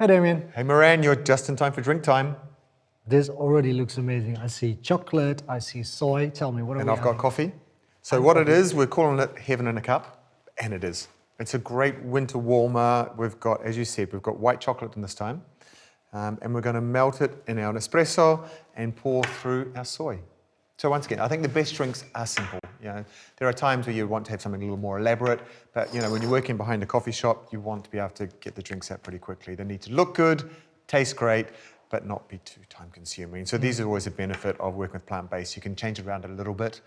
Hey, Damian. Hey, Merijn, you're just in time for drink time. This already looks amazing. I see chocolate, I see soy. Tell me, what are we And I've got having? coffee. So what it is, we're calling it heaven in a cup, and it is. It's a great winter warmer. We've got, as you said, we've got white chocolate in this time, and we're going to melt it in our espresso and pour through our soy. So once again, I think the best drinks are simple. You know, there are times where you want to have something a little more elaborate, but you know, when you're working behind a coffee shop, you want to be able to get the drinks out pretty quickly. They need to look good, taste great, but not be too time-consuming. So these are always a benefit of working with plant-based. You can change it around a little bit,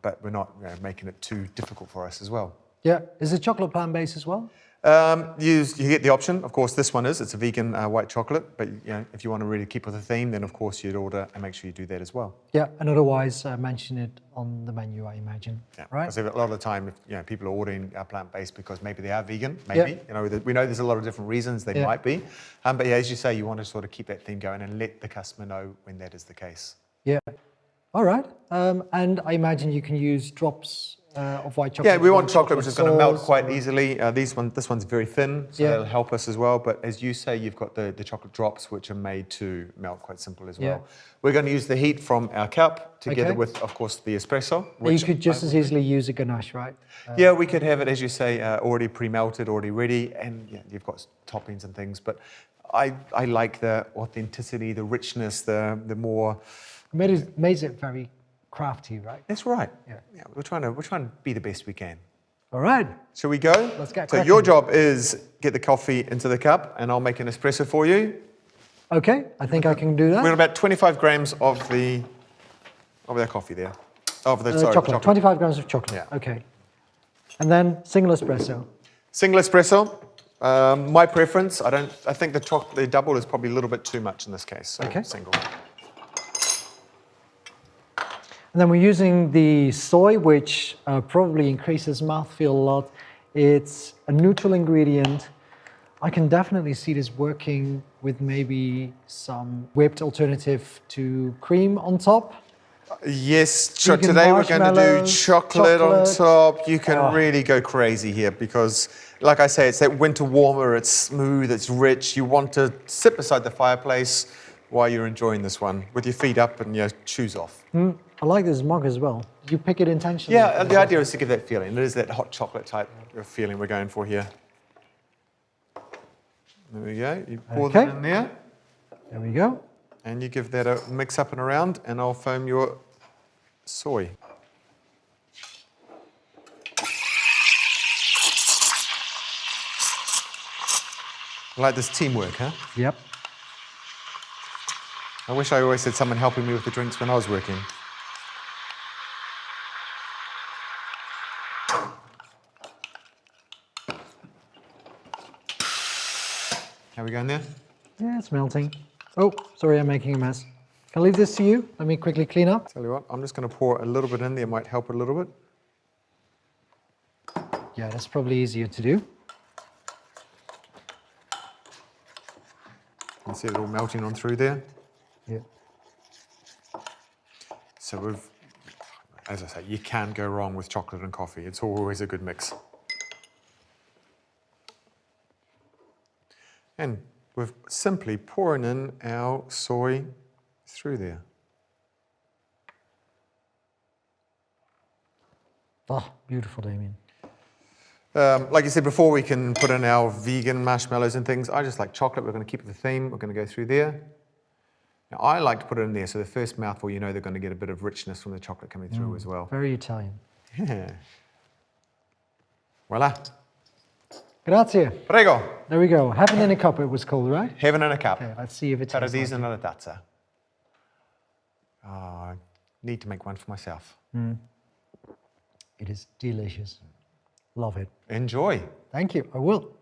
but we're not making it too difficult for us as well. Yeah, is it chocolate plant-based as well? You get the option. Of course, this one is. It's a vegan white chocolate, but you know, if you want to really keep with the theme, then of course you'd order and make sure you do that as well. Yeah, and otherwise mention it on the menu, I imagine. Yeah, right? Because a lot of the time, if, you know, people are ordering plant-based because maybe they are vegan, maybe. Yeah. You know, we know there's a lot of different reasons they might be. But yeah, as you say, you want to sort of keep that theme going and let the customer know when that is the case. Yeah. All right. And I imagine you can use drops of white chocolate. Yeah, we want chocolate which is going to melt quite easily. This one's very thin, so that'll help us as well. But as you say, you've got the chocolate drops which are made to melt quite simple as well. Yeah. We're going to use the heat from our cup together with, of course, the espresso. You could just as easily use a ganache, right? Yeah, we could have it, as you say, already pre-melted, already ready, and yeah, you've got toppings and things. But I like the authenticity, the richness, the more. Makes it very crafty, right? That's right. Yeah, we're trying to be the best we can. All right. Shall we go? Let's get cracking. So your job is get the coffee into the cup, and I'll make an espresso for you. Okay, I think I can do that. We're about 25 grams of our coffee there. Sorry, chocolate. 25 grams of chocolate. Yeah. Okay. And then single espresso. Single espresso. My preference. I think the double is probably a little bit too much in this case. So okay. Single. And then we're using the soy, which probably increases mouthfeel a lot. It's a neutral ingredient. I can definitely see this working with maybe some whipped alternative to cream on top. Yes, today we're going to do chocolate on top. You can really go crazy here because, like I say, it's that winter warmer. It's smooth, it's rich. You want to sit beside the fireplace while you're enjoying this one with your feet up and your shoes off. I like this mug as well. Did you pick it intentionally? Yeah, the idea is to give that feeling. It is that hot chocolate type of feeling we're going for here. There we go. You pour that in there. There we go. And you give that a mix up and around, and I'll foam your soy. I like this teamwork, huh? Yep. I wish I always had someone helping me with the drinks when I was working. How are we going there? Yeah, it's melting. Oh, sorry, I'm making a mess. Can I leave this to you? Let me quickly clean up. Tell you what, I'm just going to pour a little bit in there. It might help a little bit. Yeah, that's probably easier to do. You can see it all melting on through there. Yeah. So as I say, you can't go wrong with chocolate and coffee. It's always a good mix. And we're simply pouring in our soy through there. Oh, beautiful, Damian. Like you said before, we can put in our vegan marshmallows and things. I just like chocolate. We're going to keep the theme. We're going to go through there. Now, I like to put it in there, so the first mouthful, you know they're going to get a bit of richness from the chocolate coming through as well. Very Italian. Yeah. Voila. Grazie. Prego. There we go. Heaven in a cup, it was called, right? Heaven in a cup. Okay, let's see if it tastes Paradiso like and tazza. Oh, I need to make one for myself. It is delicious. Love it. Enjoy. Thank you. I will.